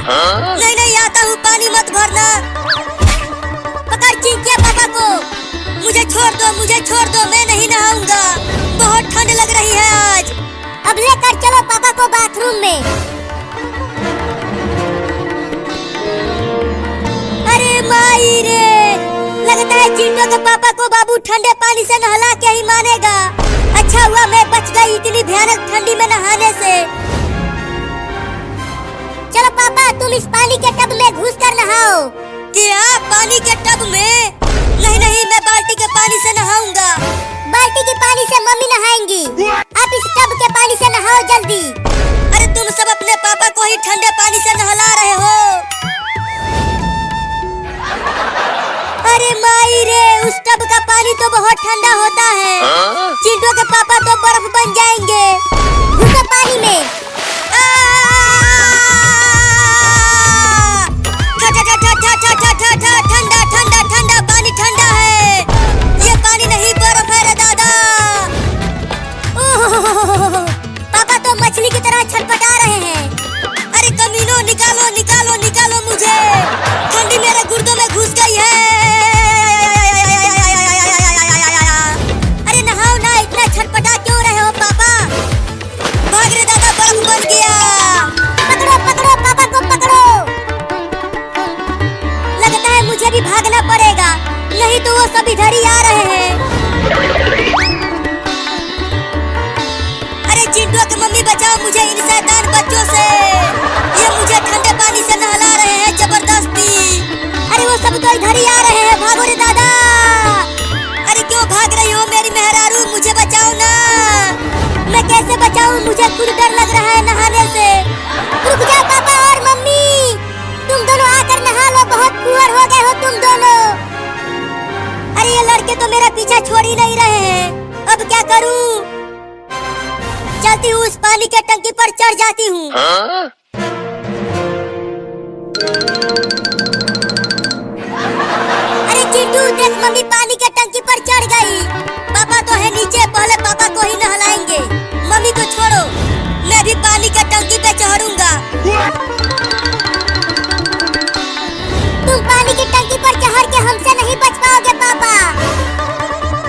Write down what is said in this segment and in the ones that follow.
नहीं नहीं आता हूँ, पानी मत भरना। पकड़ चिंकिया पापा को। मुझे छोड़ दो, मैं नहीं नहाऊंगा। बहुत ठंड लग रही है आज। अब लेकर चलो पापा को बाथरूम में। अरे माई रे, लगता है चिंटू के पापा को बाबू ठंडे पानी से नहला के ही मानेगा। अच्छा हुआ मैं बच गई इतनी भयानक ठंडी में नहाने से। चलो पापा तुम इस पानी के टब में घुस कर नहाओ। क्या पानी के टब में? नहीं नहीं, मैं बाल्टी के पानी से नहाऊंगा। बाल्टी के पानी से मम्मी नहाएंगी। आप इस टब के पानी से नहाओ जल्दी। अरे तुम सब अपने पापा को ही ठंडे पानी से नहला रहे हो। अरे माई रे, उस टब का पानी तो बहुत ठंडा होता है। चिंटू के पापा तो बर्फ बन जाएंगे। घुसो पानी में। ठंडा ठंडा ठंडा पानी ठंडा है। ये पानी नहीं बर्फ है रे दादा। पापा तो मछली की तरह छटपटा रहे हैं। अरे कमीनों, निकालो निकालो निकालो मुझे। ठंडी मेरे गुर्दों में घुस गई है। अरे नहाओ ना, इतना छटपटा क्यों रहे हो पापा? भाग रे दादा, बर्फ बन गया। पकड़ो पकड़ो पापा को पकड़ो। लगता है मुझे भी भागना पड़ेगा, नहीं तो वो सब इधर ही आ रहे हैं। अरे चिंटू की मम्मी बचाओ मुझे इन शैतान बच्चों से। ये मुझे ठंडे पानी से नहला रहे हैं जबरदस्ती। अरे वो सब तो इधर ही आ रहे हैं, भागो रे दादा। अरे क्यों भाग रही हो मेरी मेहरारू, मुझे बचाओ ना। मैं कैसे बचाऊं, मुझे खुद डर लग रहा है नहाने से। रुक जाओ पापा और मम्मी, तुम दोनों आकर नहा लो, बहुत पुअर हो गए हो तुम दोनों। अरे ये लड़के तो मेरा पीछा छोड़ ही नहीं रहे हैं, अब क्या करूं? चलती हूँ उस पानी के टंकी पर चढ़ जाती हूँ। अरे चिंटू देख, मम्मी पानी के टंकी पर चढ़ गई। पापा तो है नीचे, पहले पापा को ही नहलाएंगे। मम्मी को छोड़ो, मैं भी पानी के टंकी पे चढ़ूंगा। तुम पानी की टंकी पर चढ़ के हमसे नहीं बच पाओगे पापा।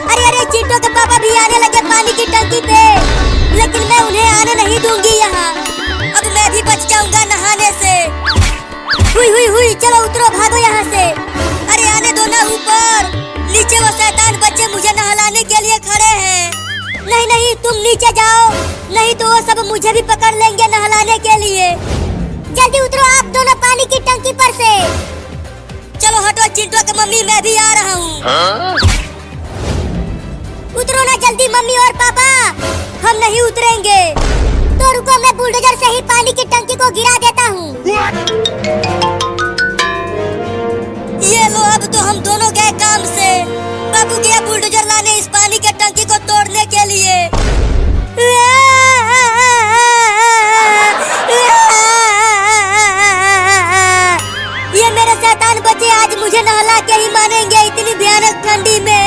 अरे अरे, चिंटू के पापा भी आने लगे पानी की टंकी पे, लेकिन मैं उन्हें आने नहीं दूंगी यहाँ। अब मैं भी बच जाऊंगा नहाने से। हुई हुई हुई, चलो उतरो, भागो यहाँ से। अरे आने दो ना ऊपर, नीचे वो शैतान बच्चे मुझे नहलाने के लिए खड़े हैं। नहीं नहीं, तुम नीचे जाओ, नहीं तो वो सब मुझे भी पकड़ लेंगे नहलाने के लिए। जल्दी उतरो आप दोनों पानी की टंकी पर से। चलो हटो चिंटू की मम्मी, मैं भी आ रहा हूँ। उतरो ना जल्दी मम्मी और पापा, हम नहीं उतरेंगे। तो रुको, मैं बुलडोजर से ही पानी की टंकी को गिरा देता हूँ। ये लो, अब तो हम दोनों गए काम से। बाबू गया बुलडोजर लाने इस पानी के टंकी को तोड़ने के लिए। ये मेरे शैतान बच्चे आज मुझे नहला के ही मानेंगे इतनी भयानक ठंडी में।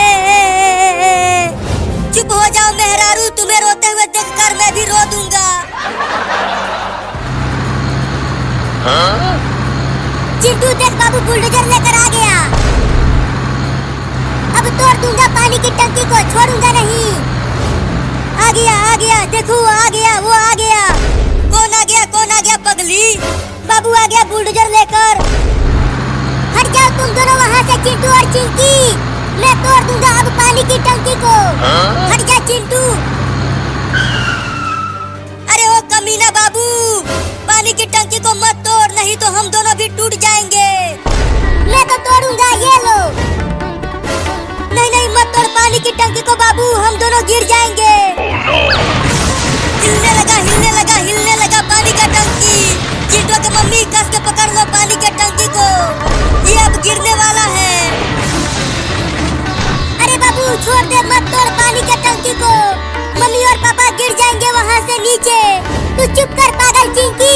चुप हो जाओ मेहरारू, तुम्हें रोते हुए देखकर मैं भी रो दूंगा। चिंटू देख, बाबू बुलडोजर लेकर आ गया। अब तोड़ दूंगा पानी की टंकी को, छोड़ूंगा नहीं। आ गया, देखो आ गया, वो आ गया। कौन आ गया पगली? बाबू आ गया बुलडोजर लेकर। हट जाओ तुम दोनों वहाँ से, चिंटू और चिंकी। मैं तोड़ दूंगा अब पानी की टंकी को। हट जा चिंटू। अरे ओ कमीना बाबू, पानी की टंकी को मत तोड़, नहीं तो हम दोनों भी टूट जाएंगे। मैं तो तोड़ूंगा, ये लो। नहीं नहीं, मत तोड़ पानी की टंकी को बाबू, हम दोनों गिर जाएंगे। हिलने लगा पानी का टंकी। चिंटू की मम्मी कस के पकड़ लो पानी के टंकी को, ये अब गिरने वाला है। अरे बाबू छोड़ दे, मत तोड़ पानी के टंकी को, मम्मी और पापा गिर जाएंगे वहाँ से नीचे। तू चुप कर पागल चिंकी,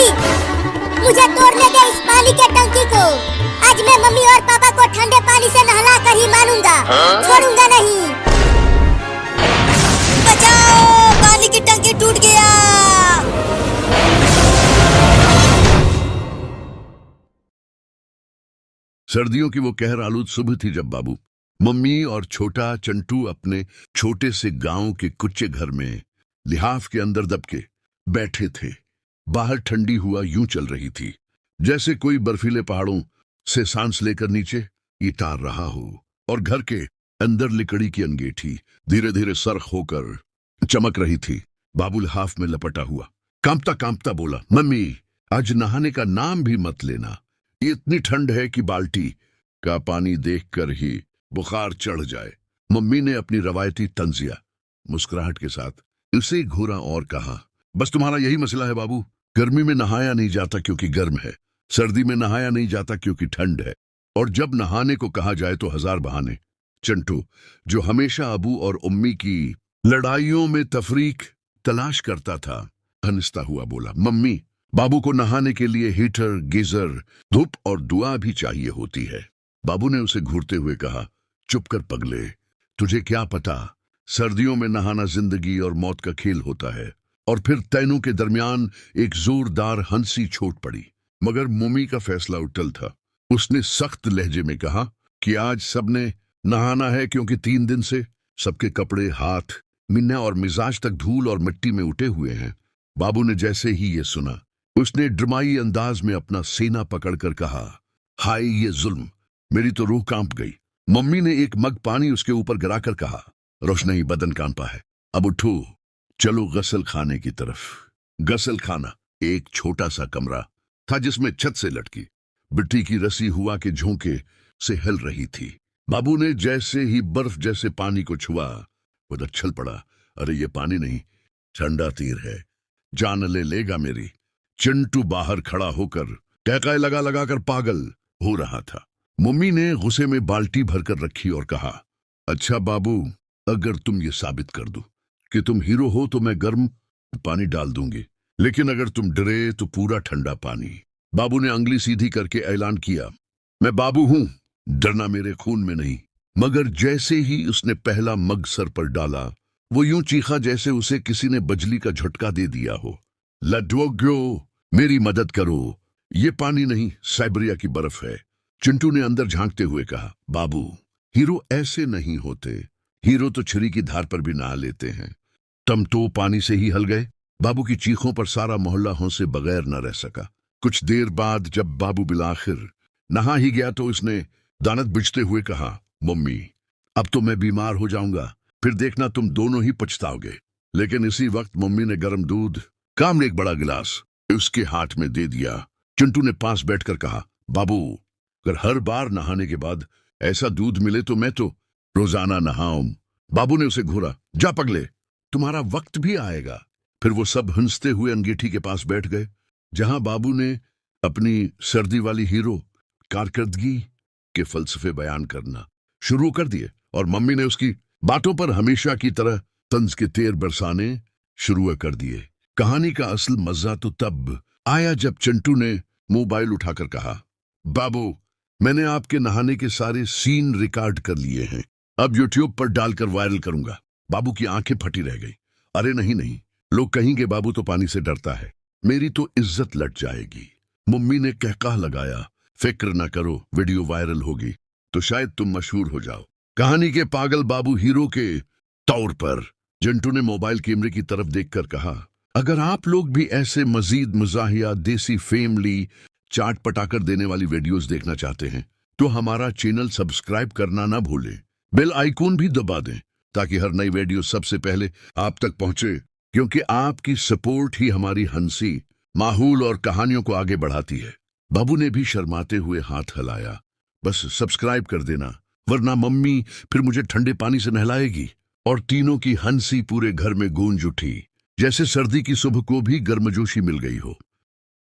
मुझे तोड़ने दे इस पानी के टंकी को। आज मैं मम्मी और पापा को ठंडे पानी से नहला कर ही मानूंगा, छोड़ूंगा नहीं। बचाओ, पानी की टंकी टूट गया। सर्दियों की वो कहर आलूद सुबह थी जब बाबू, मम्मी और छोटा चंटू अपने छोटे से गांव के कुच्चे घर में लिहाफ के अंदर दबके बैठे थे। बाहर ठंडी हुआ यूं चल रही थी जैसे कोई बर्फीले पहाड़ों से सांस लेकर नीचे उतार रहा हो, और घर के अंदर लकड़ी की अंगीठी धीरे धीरे सरख होकर चमक रही थी। बाबू लिहाफ में लपटा हुआ कांपता कांपता बोला, मम्मी आज नहाने का नाम भी मत लेना, ये इतनी ठंड है कि बाल्टी का पानी देखकर ही बुखार चढ़ जाए। मम्मी ने अपनी रवायती तंजिया मुस्कुराहट के साथ उसे घूरा और कहा, बस तुम्हारा यही मसला है बाबू, गर्मी में नहाया नहीं जाता क्योंकि गर्म है, सर्दी में नहाया नहीं जाता क्योंकि ठंड है, और जब नहाने को कहा जाए तो हजार बहाने। चंटू, जो हमेशा अबू और उम्मी की लड़ाइयों में तफरीक तलाश करता था, हंसता हुआ बोला, मम्मी बाबू को नहाने के लिए हीटर, गीजर, धूप और दुआ भी चाहिए होती है। बाबू ने उसे घूरते हुए कहा, चुप कर पगले, तुझे क्या पता, सर्दियों में नहाना जिंदगी और मौत का खेल होता है। और फिर तैनों के दरमियान एक जोरदार हंसी छोट पड़ी, मगर मम्मी का फैसला अटल था। उसने सख्त लहजे में कहा कि आज सबने नहाना है क्योंकि 3 दिन से सबके कपड़े, हाथ, मिन्ना और मिजाज तक धूल और मिट्टी में उठे हुए हैं। बाबू ने जैसे ही ये सुना, उसने ड्रामाई अंदाज में अपना सीना पकड़कर कहा, हाय ये जुल्म, मेरी तो रूह कांप गई। मम्मी ने एक मग पानी उसके ऊपर गिराकर कहा, रोशनी बदन कांपा है, अब उठो, चलो गसल खाने की तरफ। गसल खाना एक छोटा सा कमरा था जिसमें छत से लटकी मिट्टी की रस्सी हुआ के झोंके से हिल रही थी। बाबू ने जैसे ही बर्फ जैसे पानी को छुआ, वो छल पड़ा, अरे ये पानी नहीं, ठंडा तीर है, जान ले लेगा मेरी। चिंटू बाहर खड़ा होकर कहकाए लगा लगा कर पागल हो रहा था। मम्मी ने गुस्से में बाल्टी भरकर रखी और कहा, अच्छा बाबू, अगर तुम ये साबित कर दो कि तुम हीरो हो तो मैं गर्म पानी डाल दूंगी, लेकिन अगर तुम डरे तो पूरा ठंडा पानी। बाबू ने अंगली सीधी करके ऐलान किया, मैं बाबू हूं, डरना मेरे खून में नहीं। मगर जैसे ही उसने पहला मग सर पर डाला, वो यूं चीखा जैसे उसे किसी ने बिजली का झटका दे दिया हो। लड्डोग्यो, मेरी मदद करो, ये पानी नहीं, साइबेरिया की बर्फ है। चिंटू ने अंदर झांकते हुए कहा, बाबू हीरो ऐसे नहीं होते, हीरो तो छुरी की धार पर भी नहा लेते हैं। तुम तो पानी से ही हल गए। बाबू की चीखों पर सारा मोहल्ला हंसे बगैर न रह सका। कुछ देर बाद जब बाबू बिलाखिर नहा ही गया तो उसने दानत बिछते हुए कहा, मम्मी अब तो मैं बीमार हो जाऊंगा, फिर देखना तुम दोनों ही पछताओगे। लेकिन इसी वक्त मम्मी ने गर्म दूध काम ने एक बड़ा गिलास उसके हाथ में दे दिया। चिंटू ने पास बैठकर कहा, बाबू अगर हर बार नहाने के बाद ऐसा दूध मिले तो मैं तो रोजाना नहाऊं। बाबू ने उसे घूरा, जा पगले, तुम्हारा वक्त भी आएगा। फिर वो सब हंसते हुए अंगीठी के पास बैठ गए, जहां बाबू ने अपनी सर्दी वाली हीरो कारकर्दगी के फलसफे बयान करना शुरू कर दिए, और मम्मी ने उसकी बातों पर हमेशा की तरह तंज के तेर बरसाने शुरू कर दिए। कहानी का असल मजा तो तब आया जब चिंटू ने मोबाइल उठाकर कहा, बाबू मैंने आपके नहाने के सारे सीन रिकॉर्ड कर लिए हैं, अब यूट्यूब पर डालकर वायरल करूंगा। बाबू की आंखें फटी रह गई। अरे नहीं नहीं, लोग कहेंगे बाबू तो पानी से डरता है, मेरी तो इज्जत लट जाएगी। मम्मी ने कहका लगाया, फिक्र न करो, वीडियो वायरल होगी तो शायद तुम मशहूर हो जाओ। कहानी के पागल बाबू हीरो के तौर पर चिंटू ने मोबाइल कैमरे की तरफ देखकर कहा, अगर आप लोग भी ऐसे मजीद मजाहिया, देसी फैमिली, चाट पटाकर देने वाली वीडियोस देखना चाहते हैं तो हमारा चैनल सब्सक्राइब करना ना भूलें, बेल आइकॉन भी दबा दें ताकि हर नई वीडियो सबसे पहले आप तक पहुंचे, क्योंकि आपकी सपोर्ट ही हमारी हंसी, माहौल और कहानियों को आगे बढ़ाती है। बाबू ने भी शर्माते हुए हाथ हिलाया, बस सब्सक्राइब कर देना, वरना मम्मी फिर मुझे ठंडे पानी से नहलाएगी। और तीनों की हंसी पूरे घर में गूंज उठी, जैसे सर्दी की सुबह को भी गर्मजोशी मिल गई हो।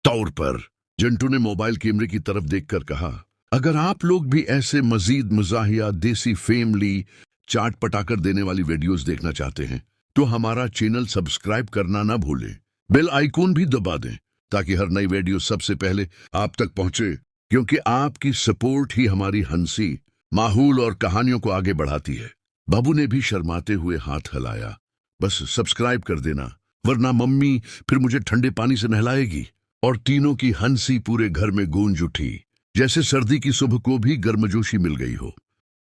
तौर पर चिंटू ने मोबाइल कैमरे की तरफ देखकर कहा, अगर आप लोग भी ऐसे मजीद मजाहिया, देसी फैमिली, चाट पटाकर देने वाली वीडियोस देखना चाहते हैं तो हमारा चैनल सब्सक्राइब करना ना भूलें, बेल आइकॉन भी दबा दें ताकि हर नई वीडियो सबसे पहले आप तक पहुंचे, क्योंकि आपकी सपोर्ट ही हमारी हंसी, माहौल और कहानियों को आगे बढ़ाती है। बाबू ने भी शर्माते हुए हाथ हिलाया, बस सब्सक्राइब कर देना, वरना मम्मी फिर मुझे ठंडे पानी से नहलाएगी। और तीनों की हंसी पूरे घर में गूंज उठी, जैसे सर्दी की सुबह को भी गर्मजोशी मिल गई हो।